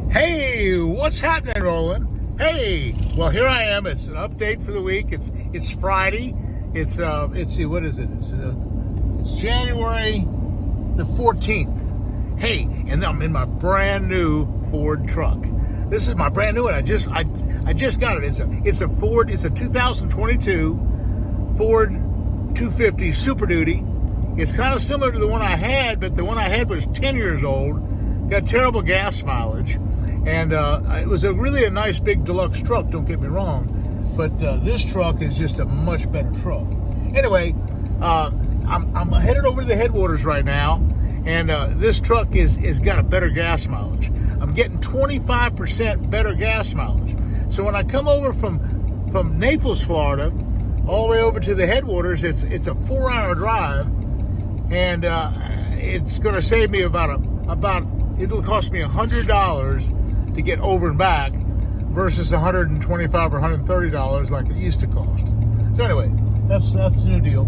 Hey, what's happening, Roland? Hey, well, here I am. It's an update for the week. It's Friday. It's what is it? It's January the 14th. Hey, and I'm in my brand new Ford truck. This is my brand new one. I just got it. It's a Ford. It's a 2022 Ford 250 Super Duty. It's kind of similar to the one I had, but the one I had was 10 years old. Got terrible gas mileage. And it was really a nice big deluxe truck, don't get me wrong. But this truck is just a much better truck. Anyway, I'm headed over to the Headwaters right now. And this truck is got a better gas mileage. I'm getting 25% better gas mileage. So when I come over from Naples, Florida, all the way over to the Headwaters, it's a 4-hour drive. And it's going to save me about it'll cost me $100 to get over and back versus $125 or $130 like it used to cost. So anyway, that's the new deal.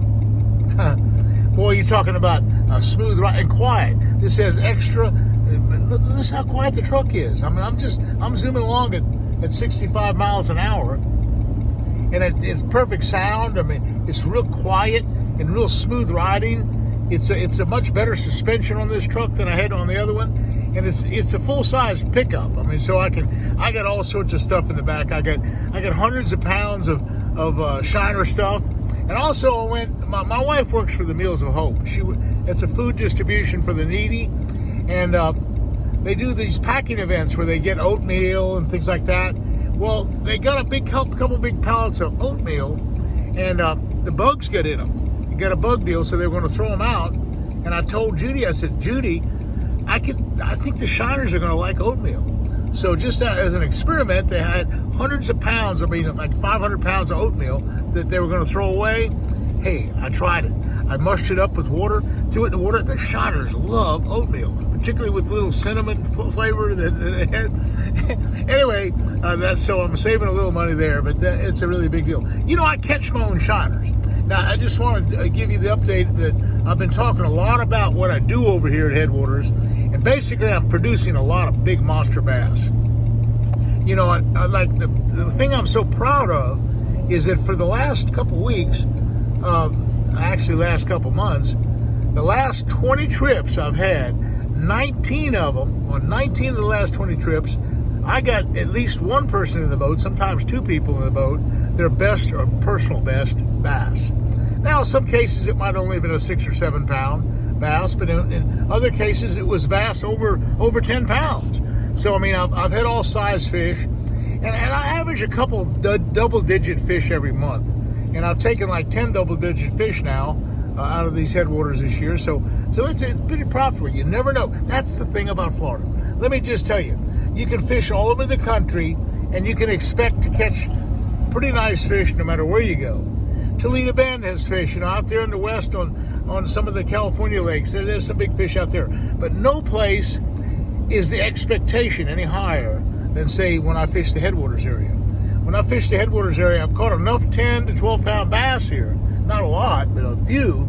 Boy, you're talking about a smooth ride and quiet. This has extra. Listen how quiet the truck is. I mean, I'm zooming along at 65 miles an hour, and it's perfect sound. I mean, it's real quiet and real smooth riding. It's a much better suspension on this truck than I had on the other one, and it's a full size pickup. I mean, so I got all sorts of stuff in the back. I got hundreds of pounds of Shiner stuff, and also my wife works for the Meals of Hope. It's a food distribution for the needy, and they do these packing events where they get oatmeal and things like that. Well, they got a couple big pallets of oatmeal, and the bugs get in them. Got a bug deal, so they were going to throw them out. And I told Judy, I said, Judy, I think the Shiners are going to like oatmeal. So just as an experiment, they had hundreds of pounds, like 500 pounds of oatmeal that they were going to throw away. Hey, I tried it. I mushed it up with water, threw it in the water. The Shiners love oatmeal, particularly with a little cinnamon flavor that it had. Anyway, so I'm saving a little money there, but it's a really big deal. You know, I catch my own Shiners. Now, I just want to give you the update that I've been talking a lot about what I do over here at Headwaters, and basically I'm producing a lot of big monster bass. You know, I like the thing I'm so proud of is that for the last couple weeks, actually last couple months, the last 20 trips I've had, 19 of them, on 19 of the last 20 trips, I got at least one person in the boat, sometimes two people in the boat, their best or personal best bass. Now, in some cases, it might only have been a 6 or 7 pound bass, but in other cases, it was bass over 10 pounds. So, I mean, I've had all size fish, and I average a couple double-digit fish every month. And I've taken like 10 double-digit fish now out of these Headwaters this year. So it's pretty profitable. You never know. That's the thing about Florida. Let me just tell you, you can fish all over the country, and you can expect to catch pretty nice fish no matter where you go. Toledo Bend has fish, out there in the west on some of the California lakes. There's some big fish out there. But no place is the expectation any higher than, say, when I fish the Headwaters area. When I fish the Headwaters area, I've caught enough 10 to 12 pound bass here. Not a lot, but a few,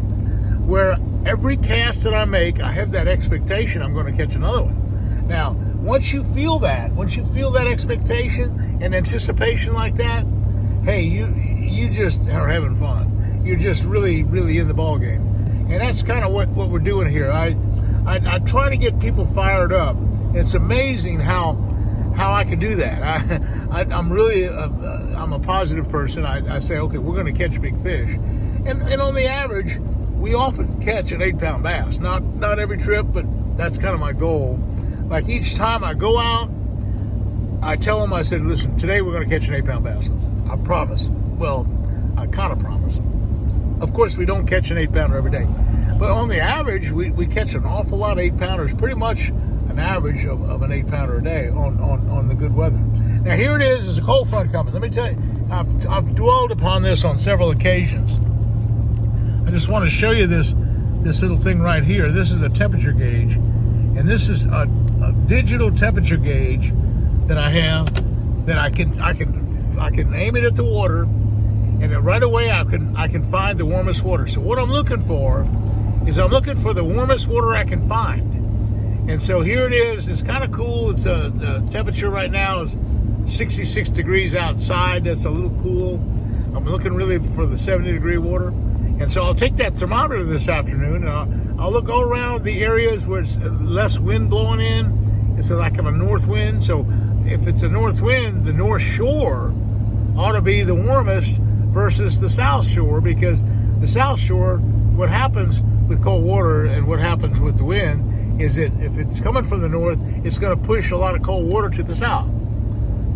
where every cast that I make, I have that expectation I'm going to catch another one. Now, once you feel that expectation and anticipation like that, hey, you just are having fun. You're just really, really in the ball game. And that's kind of what we're doing here. I try to get people fired up. It's amazing how I can do that. I'm really I'm a positive person. I say, okay, we're going to catch big fish. And on the average, we often catch an 8-pound bass. Not every trip, but that's kind of my goal. Like each time I go out, I tell them, I said, listen, today we're going to catch an 8-pound bass. I promise. Well, I kind of promise. Of course, we don't catch an 8-pounder every day. But on the average, we catch an awful lot of 8-pounders, pretty much an average of an 8-pounder a day on the good weather. Now, here it is. There's a cold front coming. Let me tell you, I've dwelled upon this on several occasions. I just want to show you this little thing right here. This is a temperature gauge, and this is a digital temperature gauge that I have that I can aim it at the water, and right away I can find the warmest water. So what I'm looking for is the warmest water I can find. And so here it is. It's kind of cool. It's the temperature right now is 66 degrees outside. That's a little cool. I'm looking really for the 70-degree water. And so I'll take that thermometer this afternoon, and I'll look all around the areas where it's less wind blowing in. It's like a north wind. So if it's a north wind, the north shore ought to be the warmest versus the south shore, because the south shore, what happens with cold water and what happens with the wind is that if it's coming from the north, it's going to push a lot of cold water to the south.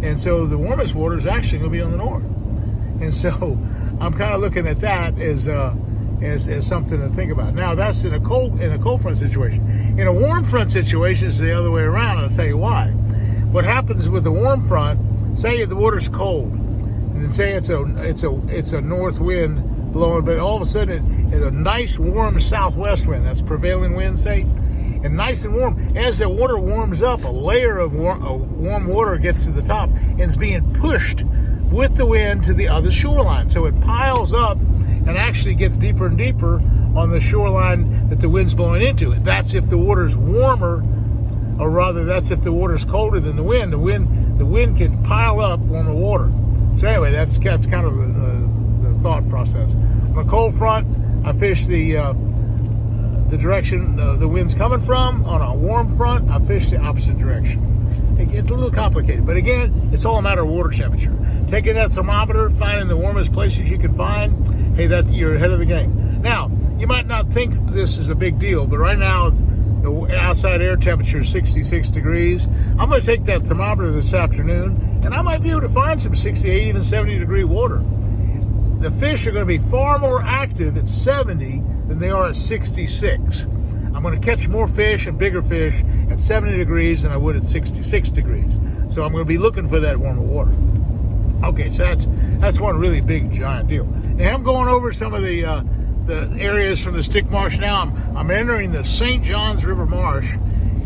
And so the warmest water is actually going to be on the north. And so I'm kind of looking at that as something to think about. Now, that's in a cold front situation. In a warm front situation, it's the other way around, and I'll tell you why. What happens with the warm front, say the water's cold, and say it's a north wind blowing, but all of a sudden it's a nice warm southwest wind. That's prevailing wind, say, and nice and warm. As the water warms up, a layer of warm water gets to the top and is being pushed with the wind to the other shoreline. So it piles up and actually gets deeper and deeper on the shoreline that the wind's blowing into. That's if the water's warmer, or rather, that's if the water's colder than the wind. The wind can pile up warmer water. So anyway, that's kind of the thought process. On a cold front, I fish the direction the wind's coming from. On a warm front, I fish the opposite direction. It's a little complicated, but again, it's all a matter of water temperature. Taking that thermometer, finding the warmest places you can find, hey, you're ahead of the game. Now, you might not think this is a big deal, but right now, the outside air temperature is 66 degrees. I'm going to take that thermometer this afternoon, and I might be able to find some 68, even 70-degree water. The fish are going to be far more active at 70 than they are at 66. I'm going to catch more fish and bigger fish at 70 degrees than I would at 66 degrees. So I'm going to be looking for that warmer water. Okay, so that's one really big, giant deal. Now I'm going over some of the areas from the Stick Marsh now. I'm entering the St. Johns River Marsh,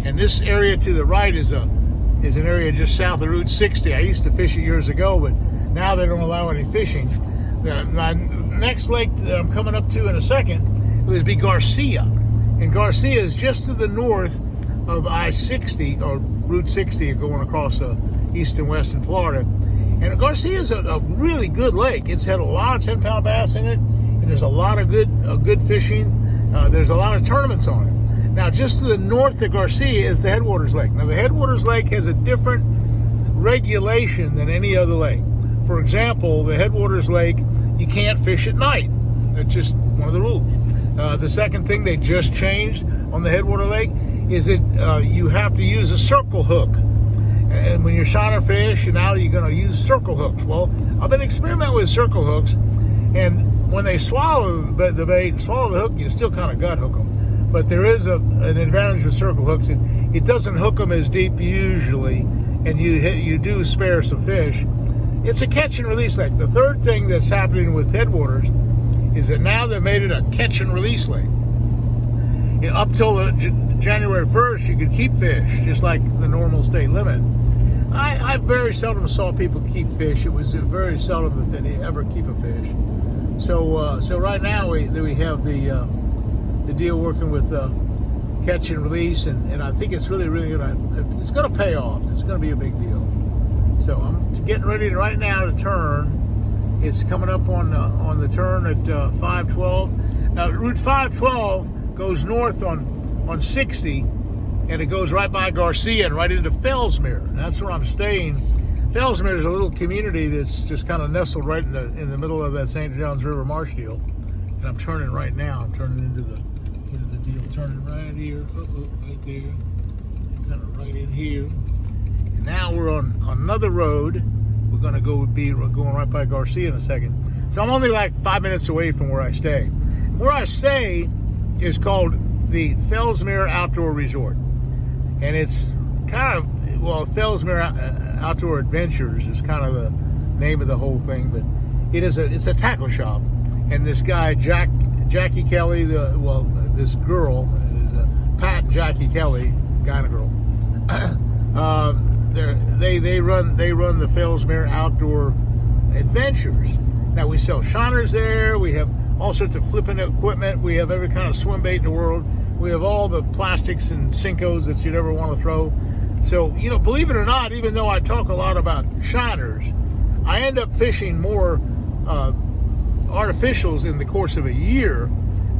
and this area to the right is an area just south of Route 60. I used to fish it years ago, but now they don't allow any fishing. My next lake that I'm coming up to in a second would be Garcia. And Garcia is just to the north of I-60, or Route 60, going across east and western Florida. And Garcia is a really good lake. It's had a lot of 10-pound bass in it, and there's a lot of good fishing. There's a lot of tournaments on it. Now, just to the north of Garcia is the Headwaters Lake. Now, the Headwaters Lake has a different regulation than any other lake. For example, the Headwaters Lake, you can't fish at night. That's just one of the rules. The second thing they just changed on the Headwater Lake is that you have to use a circle hook. And when you're shining fish, now you're going to use circle hooks. Well, I've been experimenting with circle hooks, and when they swallow the bait, swallow the hook, you still kind of gut hook them. But there is an advantage with circle hooks. It doesn't hook them as deep usually, and you do spare some fish. It's a catch and release lake. The third thing that's happening with Headwaters is that now they made it a catch and release lake. Up till January 1st, you could keep fish, just like the normal state limit. I very seldom saw people keep fish. It was very seldom that they ever keep a fish. So right now we have the deal working with catch and release, and I think it's really gonna pay off. It's gonna be a big deal. So I'm getting ready right now to turn. It's coming up on the turn at 512. Now Route 512 goes north on 60. And it goes right by Garcia and right into Fellsmere. And that's where I'm staying. Fellsmere is a little community that's just kind of nestled right in the middle of that St. Johns River Marsh deal. And I'm turning right now. I'm turning into the deal. Turning right here. Right there. Kind of right in here. And now we're on another road. We're going to be going right by Garcia in a second. So I'm only like 5 minutes away from where I stay. Where I stay is called the Fellsmere Outdoor Resort. And it's kind of, Fellsmere Outdoor Adventures is kind of the name of the whole thing, but it's a tackle shop. And this guy, Jackie Kelly, this girl, Pat and Jackie Kelly, guy and a girl, they run the Fellsmere Outdoor Adventures. Now we sell shiners there. We have all sorts of flipping equipment. We have every kind of swim bait in the world. We have all the plastics and Cincos that you'd ever want to throw. So, you know, believe it or not, even though I talk a lot about shiners, I end up fishing more artificials in the course of a year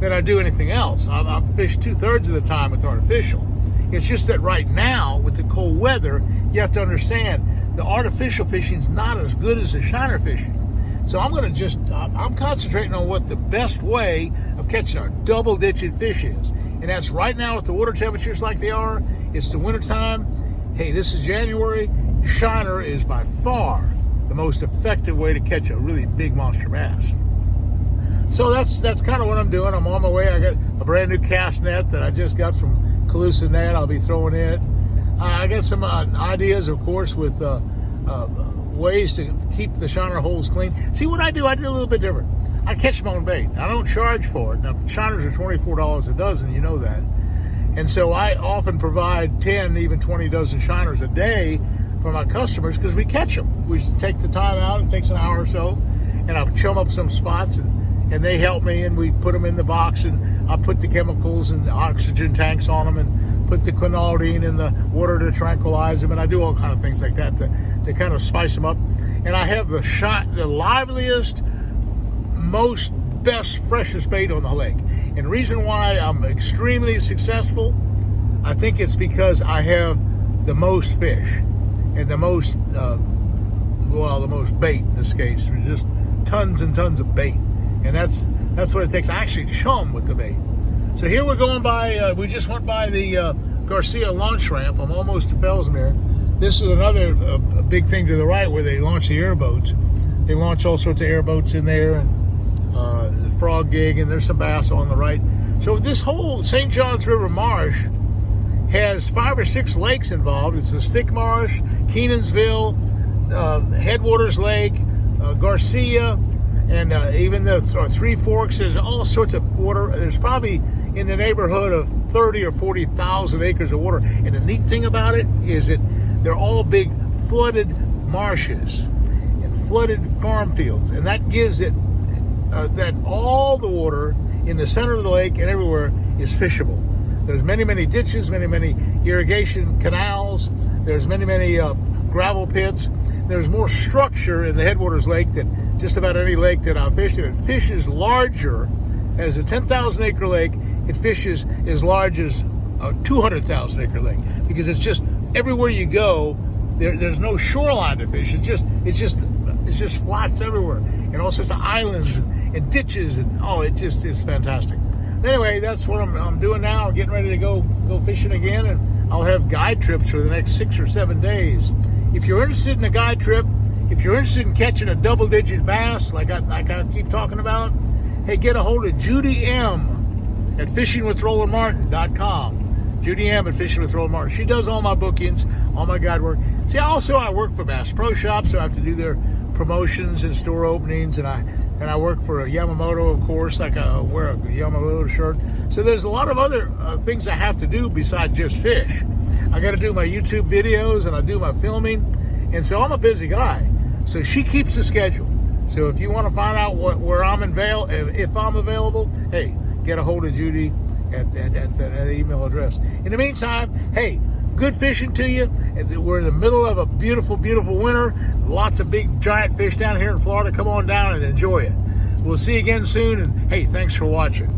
than I do anything else. I fish 2/3 of the time with artificial. It's just that right now, with the cold weather, you have to understand the artificial fishing is not as good as the shiner fishing. So I'm concentrating on what the best way of catching our double-digit fish is. And that's right now with the water temperatures like they are. It's the wintertime. Hey, this is January. Shiner is by far the most effective way to catch a really big monster bass. So that's kind of what I'm doing. I'm on my way. I got a brand new cast net that I just got from Calusa Net. I'll be throwing it. I got some ideas, of course, with ways to keep the shiner holes clean. See, what I do a little bit different. I catch my own bait. I don't charge for it. Now, shiners are $24 a dozen, you know that. And so I often provide 10, even 20 dozen shiners a day for my customers because we catch them. We take the time out. It takes an hour or so, and I'll chum up some spots, and they help me, and we put them in the box, and I put the chemicals and the oxygen tanks on them, and put the quinolidine in the water to tranquilize them, and I do all kind of things like that to kind of spice them up. And I have the liveliest, most best, freshest bait on the lake. And the reason why I'm extremely successful, I think it's because I have the most fish and the most, the most bait in this case. There's just tons and tons of bait. And that's what it takes. I actually chum with the bait. So here we're going by, we just went by the Garcia launch ramp. I'm almost to Fellsmere. This is another big thing to the right where they launch the airboats. They launch all sorts of airboats in there, and the frog gig, and there's some bass on the right. So this whole St. Johns River Marsh has 5 or 6 lakes involved. It's the Stick Marsh, Kenansville, Headwaters Lake, Garcia, and even the Three Forks. There's all sorts of water. There's probably in the neighborhood of 30 or 40,000 acres of water. And the neat thing about it is that they're all big flooded marshes and flooded farm fields. And that gives it that all the water in the center of the lake and everywhere is fishable. There's many, many ditches, many, many irrigation canals. There's many, many gravel pits. There's more structure in the Headwaters Lake than just about any lake that I've fished. And it fishes larger. As a 10,000 acre lake, it fishes as large as a 200,000 acre lake, because it's just everywhere you go, there's no shoreline to fish. It's just flats everywhere, and all sorts of islands and ditches, and it just is fantastic. Anyway, that's what I'm doing now. I'm getting ready to go fishing again, and I'll have guide trips for the next 6 or 7 days. If you're interested in a guide trip, if you're interested in catching a double-digit bass like I keep talking about, hey, get a hold of Judy M at fishingwithrolandmartin.com. Judy M at fishingwithrolandmartin. She does all my bookings, all my guide work. See, also I work for Bass Pro Shops, so I have to do their promotions and store openings, and I work for a Yamamoto, of course, like I wear a Yamamoto shirt. So there's a lot of other things I have to do besides just fish. I got to do my YouTube videos, and I do my filming, and so I'm a busy guy. So she keeps the schedule. So if you want to find out where I'm if I'm available, hey, get a hold of Judy at that email address. In the meantime, hey, good fishing to you. We're in the middle of a beautiful, beautiful winter. Lots of big, giant fish down here in Florida. Come on down and enjoy it. We'll see you again soon. And hey, thanks for watching.